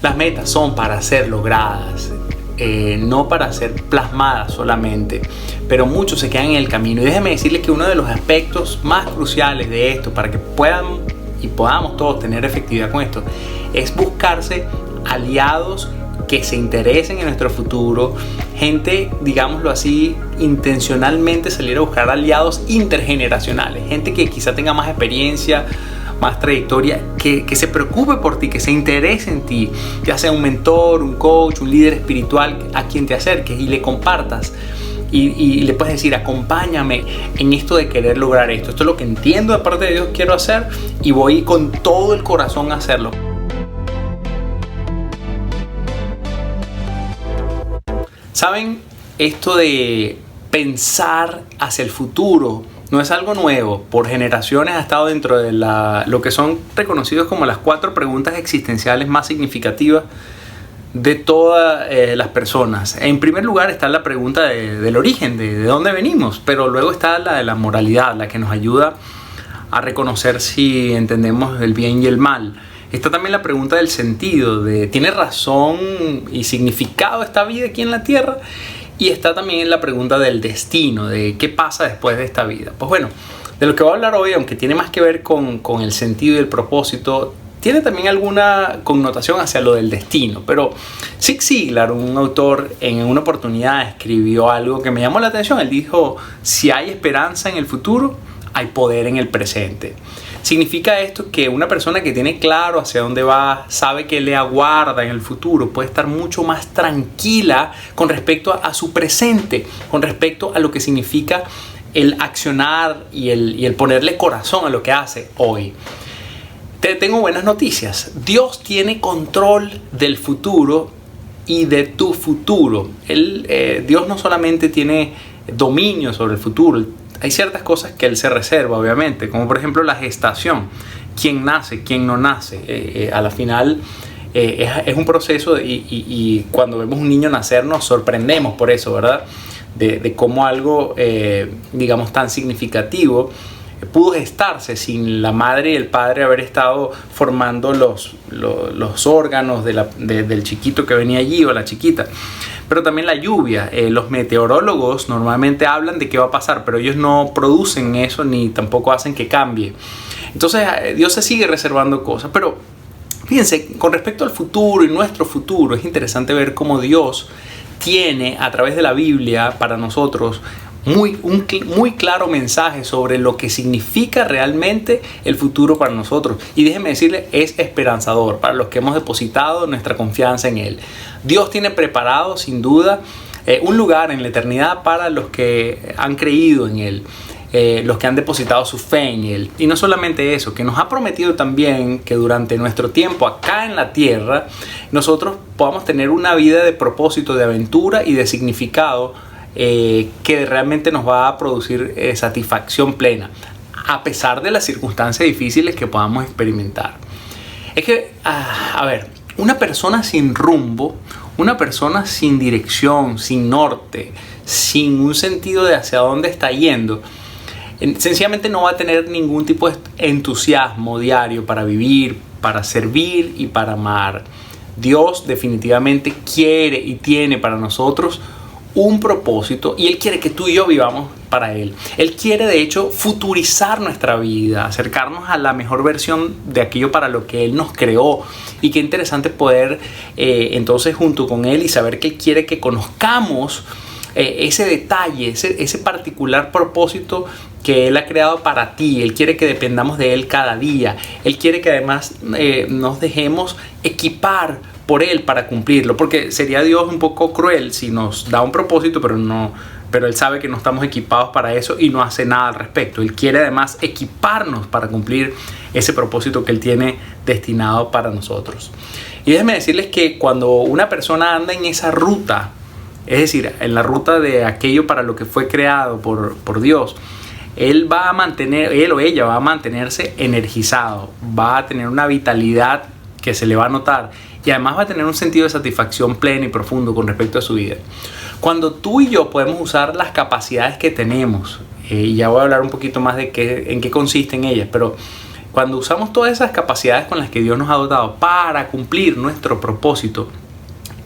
Las metas son para ser logradas, no para ser plasmadas solamente, pero muchos se quedan en el camino. Y déjenme decirles que uno de los aspectos más cruciales de esto, para que puedan y podamos todos tener efectividad con esto, es buscarse aliados que se interesen en nuestro futuro, gente, digámoslo así, intencionalmente salir a buscar aliados intergeneracionales, gente que quizá tenga más experiencia, más trayectoria, que se preocupe por ti, que se interese en ti, ya sea un mentor, un coach, un líder espiritual a quien te acerques y le compartas y le puedes decir: acompáñame en esto de querer lograr esto es lo que entiendo de parte de Dios quiero hacer y voy con todo el corazón a hacerlo. ¿Saben? Esto de pensar hacia el futuro no es algo nuevo. Por generaciones ha estado dentro de lo que son reconocidos como las 4 preguntas existenciales más significativas de todas las personas. En primer lugar está la pregunta del origen, de dónde venimos, pero luego está la de la moralidad, la que nos ayuda a reconocer si entendemos el bien y el mal. Está también la pregunta del sentido, de ¿tiene razón y significado esta vida aquí en la tierra? Y está también la pregunta del destino, de qué pasa después de esta vida. Pues bueno, de lo que voy a hablar hoy, aunque tiene más que ver con el sentido y el propósito, tiene también alguna connotación hacia lo del destino. Pero Zig Ziglar, un autor, en una oportunidad escribió algo que me llamó la atención. Él dijo: si hay esperanza en el futuro, hay poder en el presente. Significa esto que una persona que tiene claro hacia dónde va, sabe que le aguarda en el futuro, puede estar mucho más tranquila con respecto a su presente, con respecto a lo que significa el accionar y el ponerle corazón a lo que hace hoy. Te tengo buenas noticias. Dios tiene control del futuro y de tu futuro. Dios no solamente tiene dominio sobre el futuro, hay ciertas cosas que Él se reserva, obviamente, como por ejemplo la gestación. ¿Quién nace? ¿Quién no nace? A la final es un proceso y cuando vemos un niño nacer nos sorprendemos por eso, ¿verdad? De cómo algo, digamos, tan significativo pudo gestarse sin la madre y el padre haber estado formando los órganos del chiquito que venía allí o la chiquita. Pero también la lluvia. Los meteorólogos normalmente hablan de qué va a pasar, pero ellos no producen eso ni tampoco hacen que cambie. Entonces Dios se sigue reservando cosas. Pero fíjense, con respecto al futuro y nuestro futuro, es interesante ver cómo Dios tiene a través de la Biblia para nosotros un muy claro mensaje sobre lo que significa realmente el futuro para nosotros. Y déjenme decirles, es esperanzador para los que hemos depositado nuestra confianza en Él. Dios tiene preparado, sin duda, un lugar en la eternidad para los que han creído en Él, los que han depositado su fe en Él. Y no solamente eso, que nos ha prometido también que durante nuestro tiempo acá en la tierra, nosotros podamos tener una vida de propósito, de aventura y de significado, que realmente nos va a producir satisfacción plena, a pesar de las circunstancias difíciles que podamos experimentar. Es que, a ver, una persona sin rumbo, una persona sin dirección, sin norte, sin un sentido de hacia dónde está yendo, sencillamente no va a tener ningún tipo de entusiasmo diario para vivir, para servir y para amar. Dios definitivamente quiere y tiene para nosotros un propósito y Él quiere que tú y yo vivamos para Él. Él quiere, de hecho, futurizar nuestra vida, acercarnos a la mejor versión de aquello para lo que Él nos creó. Y qué interesante poder entonces junto con Él y saber que Él quiere que conozcamos ese detalle, ese particular propósito que Él ha creado para ti. Él quiere que dependamos de Él cada día. Él quiere que además nos dejemos equipar por Él para cumplirlo, porque sería Dios un poco cruel si nos da un propósito pero Él sabe que no estamos equipados para eso y no hace nada al respecto. Él quiere además equiparnos para cumplir ese propósito que Él tiene destinado para nosotros. Y déjenme decirles que cuando una persona anda en esa ruta, es decir, en la ruta de aquello para lo que fue creado por Dios, él o ella va a mantenerse energizado, va a tener una vitalidad que se le va a notar y además va a tener un sentido de satisfacción pleno y profundo con respecto a su vida. Cuando tú y yo podemos usar las capacidades que tenemos, y ya voy a hablar un poquito más de en qué consisten ellas, pero Cuando usamos todas esas capacidades con las que Dios nos ha dotado para cumplir nuestro propósito,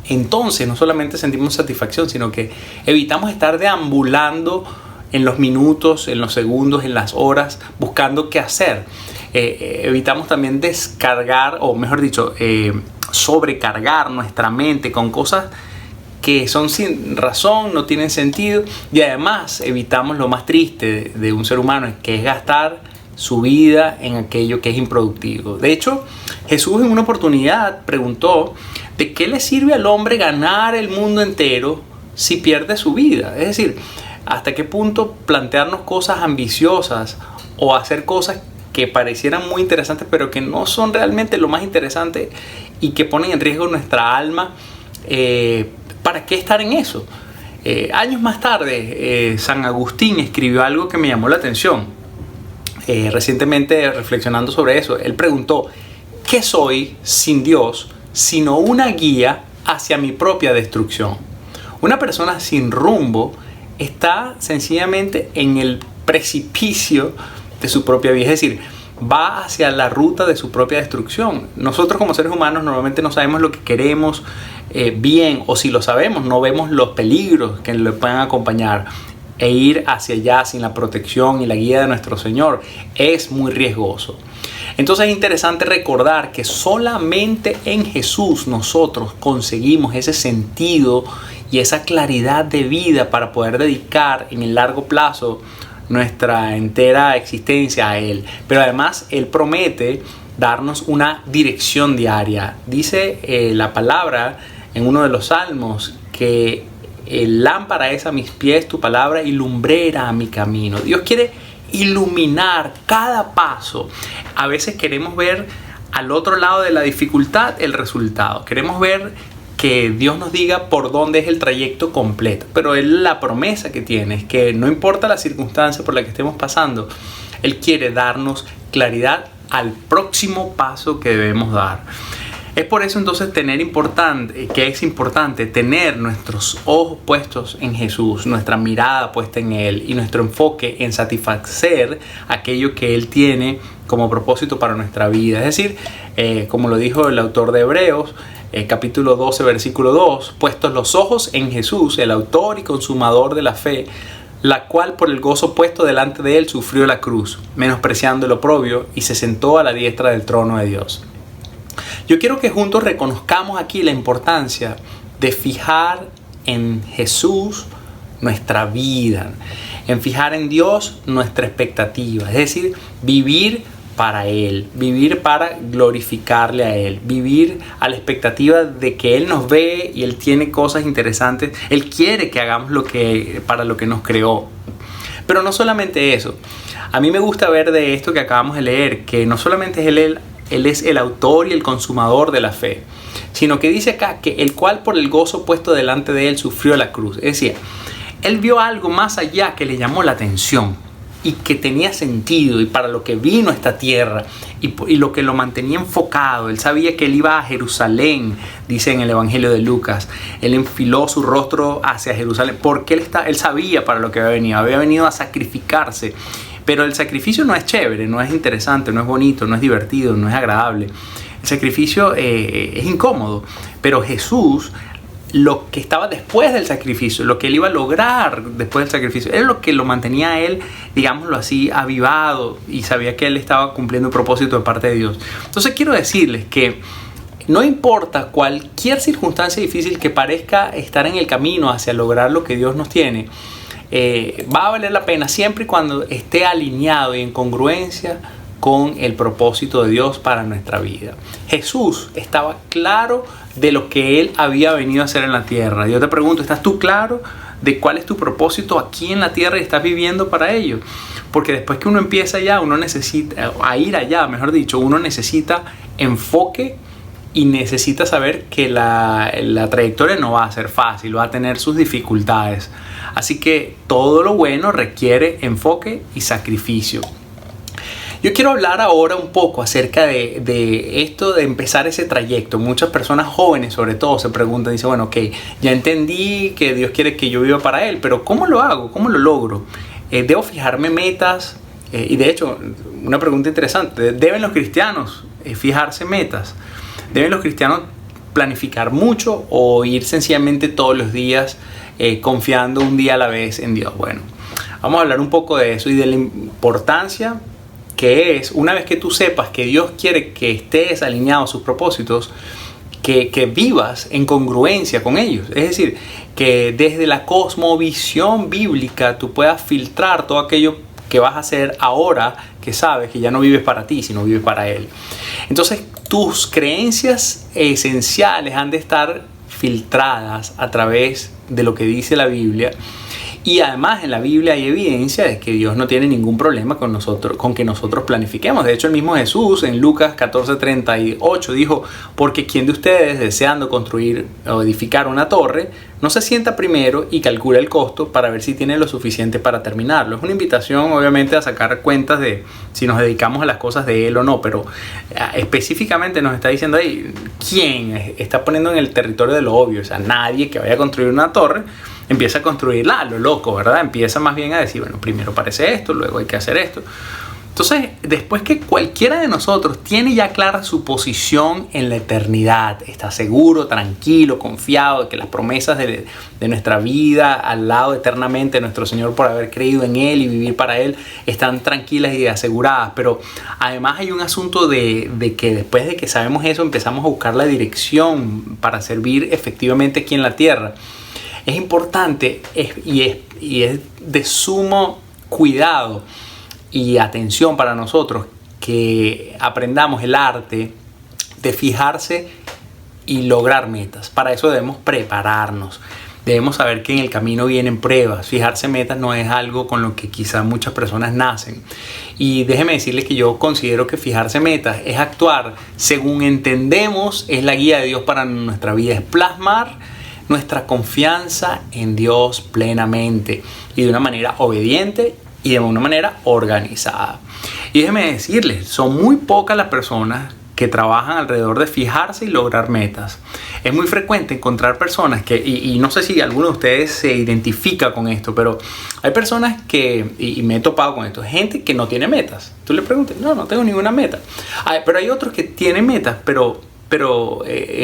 entonces no solamente sentimos satisfacción, sino que evitamos estar deambulando en los minutos, en los segundos, en las horas, buscando qué hacer. Evitamos también descargar, o mejor dicho, sobrecargar nuestra mente con cosas que son sin razón, no tienen sentido, y además evitamos lo más triste de un ser humano, que es gastar su vida en aquello que es improductivo. De hecho, Jesús en una oportunidad preguntó: ¿de qué le sirve al hombre ganar el mundo entero si pierde su vida? Es decir, ¿hasta qué punto plantearnos cosas ambiciosas o hacer cosas que parecieran muy interesantes pero que no son realmente lo más interesante y que ponen en riesgo nuestra alma? ¿Para qué estar en eso? Años más tarde, San Agustín escribió algo que me llamó la atención. Recientemente, reflexionando sobre eso, él preguntó: ¿qué soy sin Dios sino una guía hacia mi propia destrucción? Una persona sin rumbo está sencillamente en el precipicio de su propia vida, es decir, va hacia la ruta de su propia destrucción. Nosotros como seres humanos normalmente no sabemos lo que queremos bien, o si lo sabemos no vemos los peligros que le puedan acompañar, e ir hacia allá sin la protección y la guía de nuestro Señor es muy riesgoso. Entonces es interesante recordar que solamente en Jesús nosotros conseguimos ese sentido y esa claridad de vida para poder dedicar en el largo plazo nuestra entera existencia a Él. Pero además Él promete darnos una dirección diaria. Dice la palabra en uno de los salmos que lámpara es a mis pies tu palabra y lumbrera a mi camino. Dios quiere iluminar cada paso. A veces queremos ver al otro lado de la dificultad el resultado. Queremos ver que Dios nos diga por dónde es el trayecto completo. Pero la promesa que tiene es que no importa la circunstancia por la que estemos pasando, Él quiere darnos claridad al próximo paso que debemos dar. Es por eso entonces que es importante tener nuestros ojos puestos en Jesús, nuestra mirada puesta en Él y nuestro enfoque en satisfacer aquello que Él tiene como propósito para nuestra vida. Es decir, como lo dijo el autor de Hebreos, capítulo 12, versículo 2, puestos los ojos en Jesús, el autor y consumador de la fe, la cual por el gozo puesto delante de Él sufrió la cruz, menospreciando el oprobio, y se sentó a la diestra del trono de Dios. Yo quiero que juntos reconozcamos aquí la importancia de fijar en Jesús nuestra vida, en fijar en Dios nuestra expectativa, es decir, vivir para Él, vivir para glorificarle a Él, vivir a la expectativa de que Él nos ve y Él tiene cosas interesantes, Él quiere que hagamos para lo que nos creó. Pero no solamente eso, a mí me gusta ver de esto que acabamos de leer, que no solamente es Él es el autor y el consumador de la fe, sino que dice acá que el cual por el gozo puesto delante de Él sufrió la cruz. Es decir, Él vio algo más allá que le llamó la atención y que tenía sentido y para lo que vino a esta tierra y lo que lo mantenía enfocado. Él sabía que Él iba a Jerusalén, dice en el Evangelio de Lucas. Él enfiló su rostro hacia Jerusalén porque Él sabía para lo que había venido a sacrificarse. Pero el sacrificio no es chévere, no es interesante, no es bonito, no es divertido, no es agradable. El sacrificio es incómodo, pero Jesús, lo que estaba después del sacrificio, lo que Él iba a lograr después del sacrificio, era lo que lo mantenía a Él, digámoslo así, avivado, y sabía que Él estaba cumpliendo un propósito de parte de Dios. Entonces quiero decirles que no importa cualquier circunstancia difícil que parezca estar en el camino hacia lograr lo que Dios nos tiene, va a valer la pena siempre y cuando esté alineado y en congruencia con el propósito de Dios para nuestra vida. Jesús estaba claro de lo que Él había venido a hacer en la tierra. Yo te pregunto, ¿estás tú claro de cuál es tu propósito aquí en la tierra y estás viviendo para ello? Porque después que uno empieza allá, uno necesita, a ir allá, mejor dicho, uno necesita enfoque y necesita saber que la trayectoria no va a ser fácil, va a tener sus dificultades. Así que todo lo bueno requiere enfoque y sacrificio. Yo quiero hablar ahora un poco acerca de esto de empezar ese trayecto. Muchas personas jóvenes sobre todo se preguntan, dicen, bueno, ok, ya entendí que Dios quiere que yo viva para Él, pero ¿cómo lo hago? ¿Cómo lo logro? ¿Debo fijarme metas Y de hecho, una pregunta interesante, ¿deben los cristianos fijarse metas? ¿Deben los cristianos planificar mucho o ir sencillamente todos los días confiando un día a la vez en Dios? Bueno, vamos a hablar un poco de eso y de la importancia que es, una vez que tú sepas que Dios quiere que estés alineado a sus propósitos, que vivas en congruencia con ellos. Es decir, que desde la cosmovisión bíblica tú puedas filtrar todo aquello que vas a hacer ahora que sabes que ya no vives para ti, sino vives para Él. Entonces, tus creencias esenciales han de estar filtradas a través de lo que dice la Biblia. Y además en la Biblia hay evidencia de que Dios no tiene ningún problema con que nosotros planifiquemos. De hecho, el mismo Jesús en Lucas 14:38 dijo: porque quien de ustedes, deseando construir o edificar una torre, no se sienta primero y calcula el costo para ver si tiene lo suficiente para terminarlo. Es una invitación obviamente a sacar cuentas de si nos dedicamos a las cosas de Él o no, pero específicamente nos está diciendo ahí, ¿quién está poniendo en el territorio de lo obvio? O sea, nadie que vaya a construir una torre empieza a construirla a lo loco, ¿verdad? Empieza más bien a decir, bueno, primero parece esto, luego hay que hacer esto. Entonces, después que cualquiera de nosotros tiene ya clara su posición en la eternidad, está seguro, tranquilo, confiado de que las promesas de nuestra vida al lado eternamente de nuestro Señor por haber creído en Él y vivir para Él están tranquilas y aseguradas. Pero además hay un asunto de que después de que sabemos eso empezamos a buscar la dirección para servir efectivamente aquí en la tierra. Es importante y es de sumo cuidado y atención para nosotros que aprendamos el arte de fijarse y lograr metas. Para eso debemos prepararnos. Debemos saber que en el camino vienen pruebas. Fijarse metas no es algo con lo que quizás muchas personas nacen. Y déjeme decirles que yo considero que fijarse metas es actuar según entendemos es la guía de Dios para nuestra vida. Es plasmar nuestra confianza en Dios plenamente y de una manera obediente y de una manera organizada. Y déjenme decirles, son muy pocas las personas que trabajan alrededor de fijarse y lograr metas. Es muy frecuente encontrar personas que, y no sé si alguno de ustedes se identifica con esto, pero hay personas que, y me he topado con esto, gente que no tiene metas. Tú le preguntas, no tengo ninguna meta. Pero hay otros que tienen metas, pero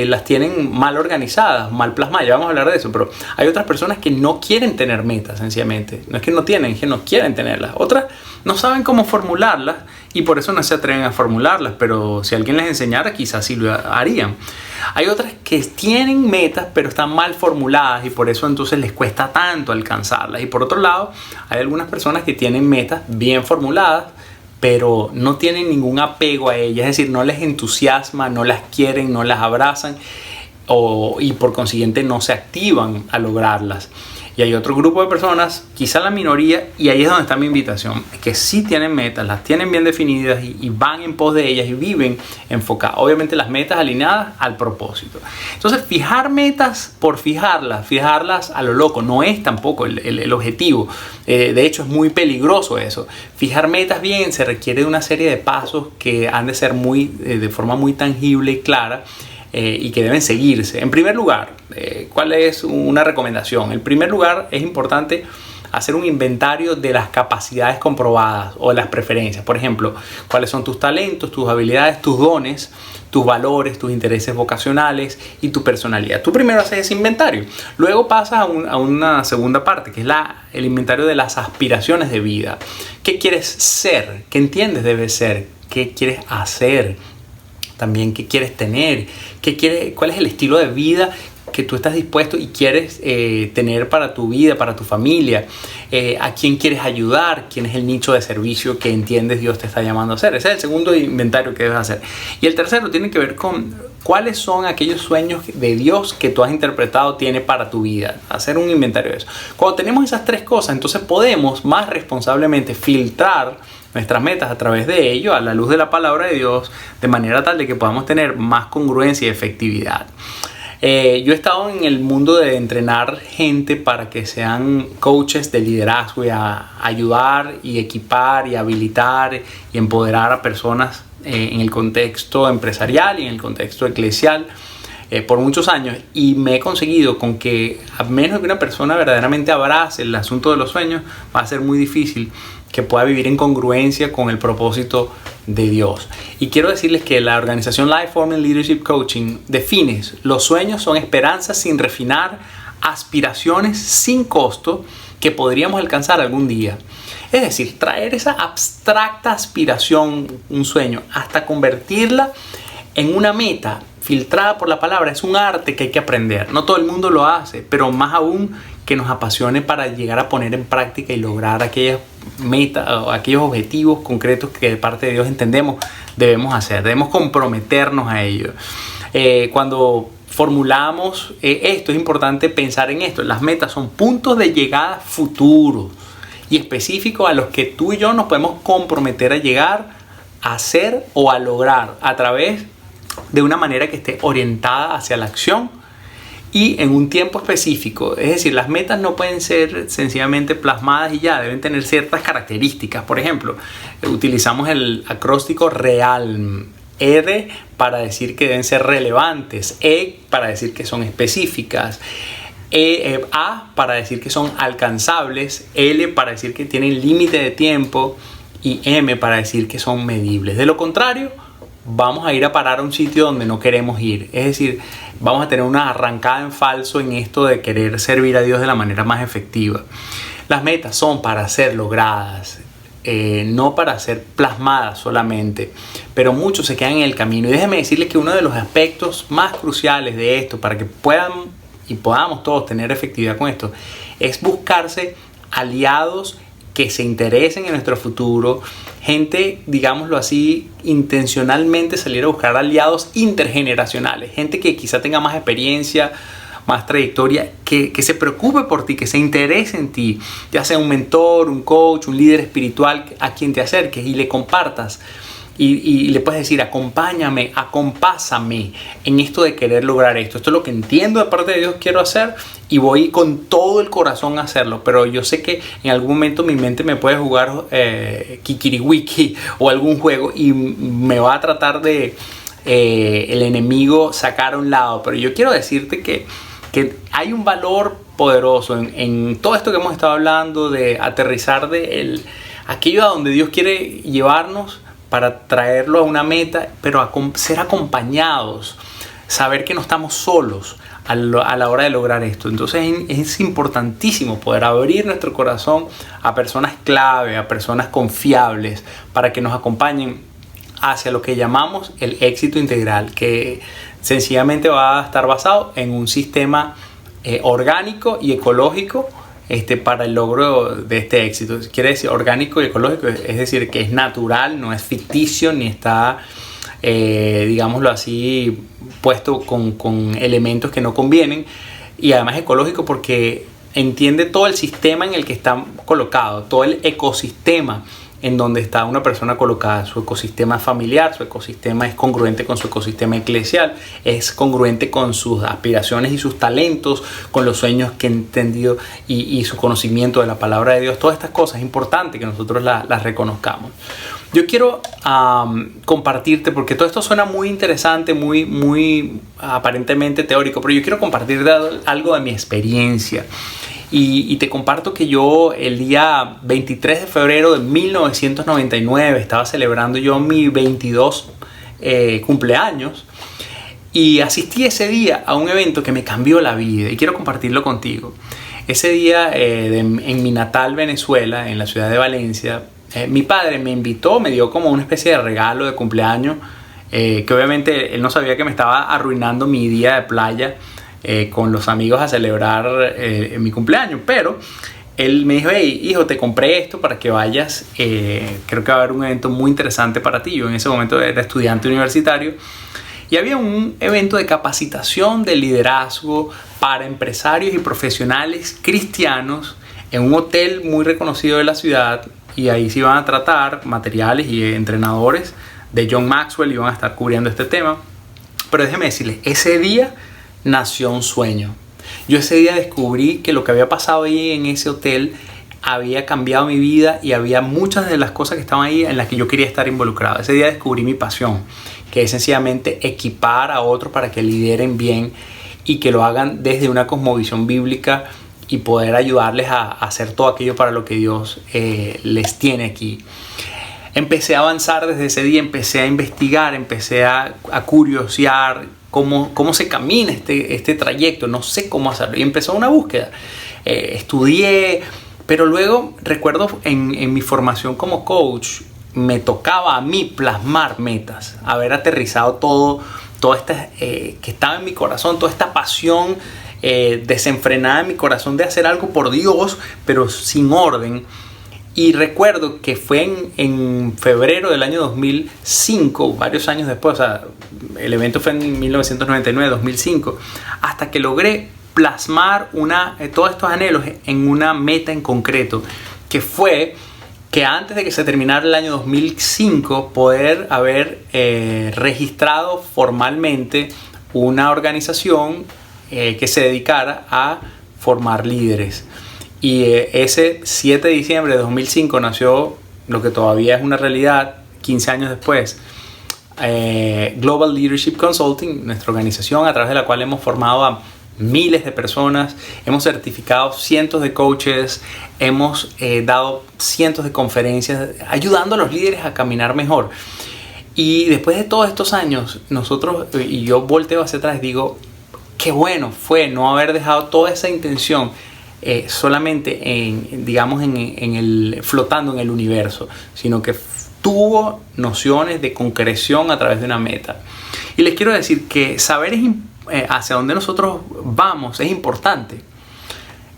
las tienen mal organizadas, mal plasmadas. Ya vamos a hablar de eso, pero hay otras personas que no quieren tener metas, sencillamente. No es que no tienen, es que no quieren tenerlas. Otras no saben cómo formularlas y por eso no se atreven a formularlas, pero si alguien les enseñara, quizás sí lo harían. Hay otras que tienen metas, pero están mal formuladas y por eso entonces les cuesta tanto alcanzarlas. Y por otro lado, hay algunas personas que tienen metas bien formuladas, pero no tienen ningún apego a ellas, es decir, no les entusiasma, no las quieren, no las abrazan y por consiguiente no se activan a lograrlas. Y hay otro grupo de personas, quizá la minoría, y ahí es donde está mi invitación, que sí tienen metas, las tienen bien definidas y van en pos de ellas y viven enfocadas. Obviamente las metas alineadas al propósito. Entonces, fijar metas por fijarlas a lo loco, no es tampoco el objetivo. De hecho, es muy peligroso eso. Fijar metas bien se requiere de una serie de pasos que han de ser de forma muy tangible y clara. Y que deben seguirse. En primer lugar, ¿cuál es una recomendación? En primer lugar, es importante hacer un inventario de las capacidades comprobadas o de las preferencias. Por ejemplo, cuáles son tus talentos, tus habilidades, tus dones, tus valores, tus intereses vocacionales y tu personalidad. Tú primero haces ese inventario. Luego pasas a una segunda parte, que es el inventario de las aspiraciones de vida. ¿Qué quieres ser? ¿Qué entiendes debe ser? ¿Qué quieres hacer? También qué quieres tener, cuál es el estilo de vida que tú estás dispuesto y quieres tener para tu vida, para tu familia, a quién quieres ayudar, quién es el nicho de servicio que entiendes Dios te está llamando a hacer. Ese es el segundo inventario que debes hacer. Y el tercero tiene que ver con cuáles son aquellos sueños de Dios que tú has interpretado tiene para tu vida. Hacer un inventario de eso. Cuando tenemos esas tres cosas, entonces podemos más responsablemente filtrar nuestras metas a través de ello, a la luz de la palabra de Dios, de manera tal de que podamos tener más congruencia y efectividad. Yo he estado en el mundo de entrenar gente para que sean coaches de liderazgo y a ayudar y equipar y habilitar y empoderar a personas en el contexto empresarial y en el contexto eclesial por muchos años, y me he conseguido con que a menos que una persona verdaderamente abrace el asunto de los sueños, va a ser muy difícil que pueda vivir en congruencia con el propósito de Dios. Y quiero decirles que la organización Life Forming Leadership Coaching define: los sueños son esperanzas sin refinar, aspiraciones sin costo que podríamos alcanzar algún día. Es decir, traer esa abstracta aspiración, un sueño, hasta convertirla en una meta filtrada por la palabra, es un arte que hay que aprender. No todo el mundo lo hace, pero más aún que nos apasione para llegar a poner en práctica y lograr aquellas metas o aquellos objetivos concretos que de parte de Dios entendemos debemos hacer. Debemos comprometernos a ello. Cuando formulamos esto, es importante pensar en esto. Las metas son puntos de llegada futuros y específicos a los que tú y yo nos podemos comprometer a llegar, a hacer o a lograr a través de una manera que esté orientada hacia la acción y en un tiempo específico. Es decir, las metas no pueden ser sencillamente plasmadas y ya, deben tener ciertas características. Por ejemplo, utilizamos el acróstico REALM. R para decir que deben ser relevantes, E para decir que son específicas, A para decir que son alcanzables, L para decir que tienen límite de tiempo y M para decir que son medibles. De lo contrario, vamos a ir a parar a un sitio donde no queremos ir. Es decir, vamos a tener una arrancada en falso en esto de querer servir a Dios de la manera más efectiva. Las metas son para ser logradas, no para ser plasmadas solamente, pero muchos se quedan en el camino. Y déjenme decirles que uno de los aspectos más cruciales de esto, para que puedan y podamos todos tener efectividad con esto, es buscarse aliados que se interesen en nuestro futuro, gente, digámoslo así, intencionalmente salir a buscar aliados intergeneracionales, gente que quizá tenga más experiencia, más trayectoria, que se preocupe por ti, que se interese en ti, ya sea un mentor, un coach, un líder espiritual a quien te acerques y le compartas y le puedes decir: acompáñame, acompásame en esto de querer lograr esto. Esto es lo que entiendo de parte de Dios quiero hacer y voy con todo el corazón a hacerlo, pero yo sé que en algún momento mi mente me puede jugar kikiriwiki o algún juego y me va a tratar de el enemigo sacar a un lado. Pero yo quiero decirte que hay un valor poderoso en todo esto que hemos estado hablando, de aterrizar de aquello a donde Dios quiere llevarnos para traerlo a una meta, pero ser acompañados, saber que no estamos solos a la hora de lograr esto. Entonces es importantísimo poder abrir nuestro corazón a personas clave, a personas confiables, para que nos acompañen hacia lo que llamamos el éxito integral, que sencillamente va a estar basado en un sistema orgánico y ecológico para el logro de este éxito. Quiere decir orgánico y ecológico, es decir, que es natural, no es ficticio, ni está, digámoslo así, puesto con elementos que no convienen. Y además ecológico porque entiende todo el sistema en el que está colocado, todo el ecosistema en donde está una persona colocada. Su ecosistema familiar, su ecosistema es congruente con su ecosistema eclesial, es congruente con sus aspiraciones y sus talentos, con los sueños que ha entendido y su conocimiento de la palabra de Dios. Todas estas cosas es importante que nosotros las reconozcamos. Yo quiero compartirte, porque todo esto suena muy interesante, muy aparentemente teórico, pero yo quiero compartir algo de mi experiencia. Y te comparto que yo el día 23 de febrero de 1999 estaba celebrando yo mi 22 cumpleaños y asistí ese día a un evento que me cambió la vida y quiero compartirlo contigo. Ese día en mi natal Venezuela, en la ciudad de Valencia, mi padre me invitó, me dio como una especie de regalo de cumpleaños, que obviamente él no sabía que me estaba arruinando mi día de playa con los amigos a celebrar mi cumpleaños, pero él me dijo: hey hijo, te compré esto para que vayas, creo que va a haber un evento muy interesante para ti. Yo en ese momento era estudiante universitario y había un evento de capacitación de liderazgo para empresarios y profesionales cristianos en un hotel muy reconocido de la ciudad, y ahí se iban a tratar materiales y entrenadores de John Maxwell iban a estar cubriendo este tema. Pero déjeme decirles, ese día nació un sueño. Yo ese día descubrí que lo que había pasado ahí en ese hotel había cambiado mi vida y había muchas de las cosas que estaban ahí en las que yo quería estar involucrado. Ese día descubrí mi pasión, que es sencillamente equipar a otros para que lideren bien y que lo hagan desde una cosmovisión bíblica y poder ayudarles a hacer todo aquello para lo que Dios les tiene aquí. Empecé a avanzar desde ese día, empecé a investigar, empecé a curiosear cómo se camina este trayecto, no sé cómo hacerlo, y empezó una búsqueda. Estudié, pero luego recuerdo en mi formación como coach, me tocaba a mí plasmar metas, haber aterrizado todo esta, que estaba en mi corazón, toda esta pasión desenfrenada en mi corazón de hacer algo por Dios, pero sin orden. Y recuerdo que fue en febrero del año 2005, varios años después, o sea, el evento fue en 1999, 2005, hasta que logré plasmar todos estos anhelos en una meta en concreto, que fue que antes de que se terminara el año 2005 poder haber registrado formalmente una organización que se dedicara a formar líderes. Y ese 7 de diciembre de 2005 nació lo que todavía es una realidad 15 años después, Global Leadership Consulting, nuestra organización a través de la cual hemos formado a miles de personas, hemos certificado cientos de coaches, hemos dado cientos de conferencias ayudando a los líderes a caminar mejor. Y después de todos estos años, nosotros, y yo volteo hacia atrás y digo, qué bueno fue no haber dejado toda esa intención solamente flotando en el universo, sino que tuvo nociones de concreción a través de una meta. Y les quiero decir que saber hacia dónde nosotros vamos es importante,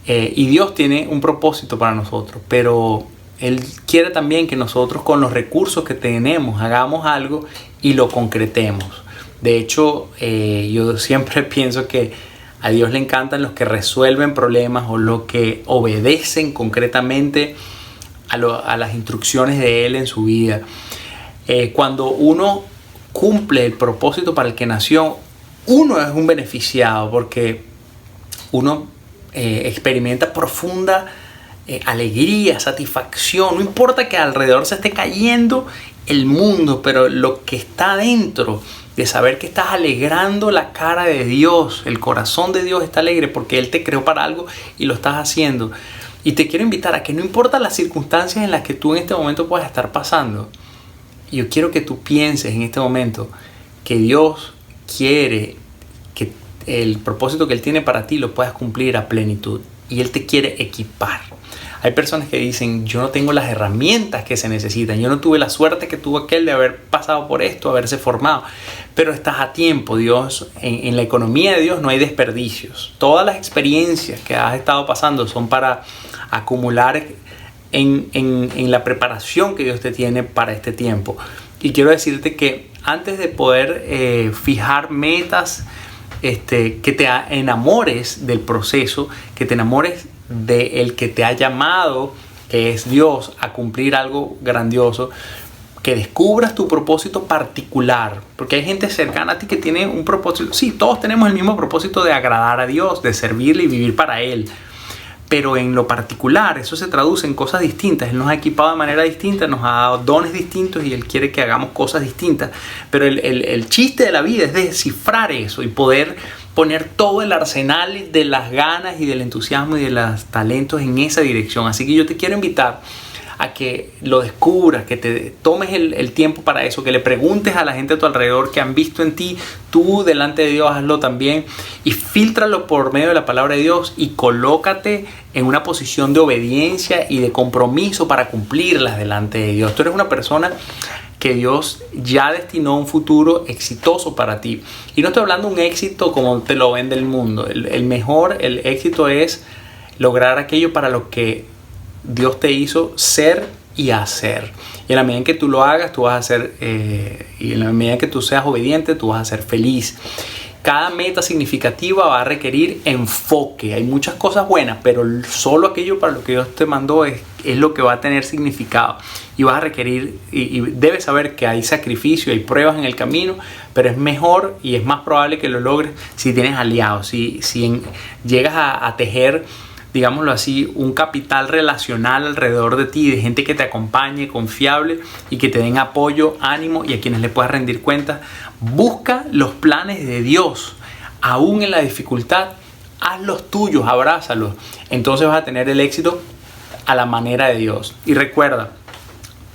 y Dios tiene un propósito para nosotros, pero Él quiere también que nosotros con los recursos que tenemos hagamos algo y lo concretemos. De hecho, yo siempre pienso que a Dios le encantan los que resuelven problemas o los que obedecen concretamente a las instrucciones de Él en su vida. Cuando uno cumple el propósito para el que nació, uno es un beneficiado porque uno experimenta profunda alegría, satisfacción. No importa que alrededor se esté cayendo el mundo, pero lo que está dentro de saber que estás alegrando la cara de Dios, el corazón de Dios está alegre porque Él te creó para algo y lo estás haciendo. Y te quiero invitar a que no importa las circunstancias en las que tú en este momento puedas estar pasando, yo quiero que tú pienses en este momento que Dios quiere que el propósito que Él tiene para ti lo puedas cumplir a plenitud y Él te quiere equipar. Hay personas que dicen, yo no tengo las herramientas que se necesitan, yo no tuve la suerte que tuvo aquel de haber pasado por esto, haberse formado, pero estás a tiempo. Dios, en la economía de Dios no hay desperdicios. Todas las experiencias que has estado pasando son para acumular en la preparación que Dios te tiene para este tiempo. Y quiero decirte que antes de poder fijar metas, que te enamores del proceso, que te enamores del que te ha llamado, que es Dios, a cumplir algo grandioso, que descubras tu propósito particular, porque hay gente cercana a ti que tiene un propósito. Sí, todos tenemos el mismo propósito de agradar a Dios, de servirle y vivir para Él, pero en lo particular eso se traduce en cosas distintas. Él nos ha equipado de manera distinta, nos ha dado dones distintos y Él quiere que hagamos cosas distintas, pero el chiste de la vida es descifrar eso y poder poner todo el arsenal de las ganas y del entusiasmo y de los talentos en esa dirección. Así que yo te quiero invitar a que lo descubras, que te tomes el tiempo para eso, que le preguntes a la gente a tu alrededor que han visto en ti, tú delante de Dios hazlo también, y fíltralo por medio de la palabra de Dios y colócate en una posición de obediencia y de compromiso para cumplirlas delante de Dios. Tú eres una persona que Dios ya destinó un futuro exitoso para ti. Y no estoy hablando de un éxito como te lo vende el mundo. El éxito es lograr aquello para lo que Dios te hizo ser y hacer. Y en la medida en que tú lo hagas, tú vas a ser, y en la medida en que tú seas obediente, tú vas a ser feliz. Cada meta significativa va a requerir enfoque. Hay muchas cosas buenas, pero solo aquello para lo que Dios te mandó es lo que va a tener significado. Y vas a requerir, y debes saber que hay sacrificio, hay pruebas en el camino, pero es mejor y es más probable que lo logres si tienes aliados, si llegas a tejer, digámoslo así, un capital relacional alrededor de ti, de gente que te acompañe, confiable y que te den apoyo, ánimo y a quienes le puedas rendir cuentas. Busca los planes de Dios, aún en la dificultad, haz los tuyos, abrázalos. Entonces vas a tener el éxito a la manera de Dios. Y recuerda,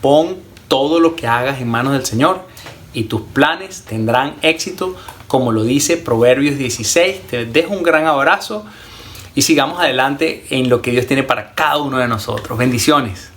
pon todo lo que hagas en manos del Señor y tus planes tendrán éxito, como lo dice Proverbios 16. Te dejo un gran abrazo y sigamos adelante en lo que Dios tiene para cada uno de nosotros. Bendiciones.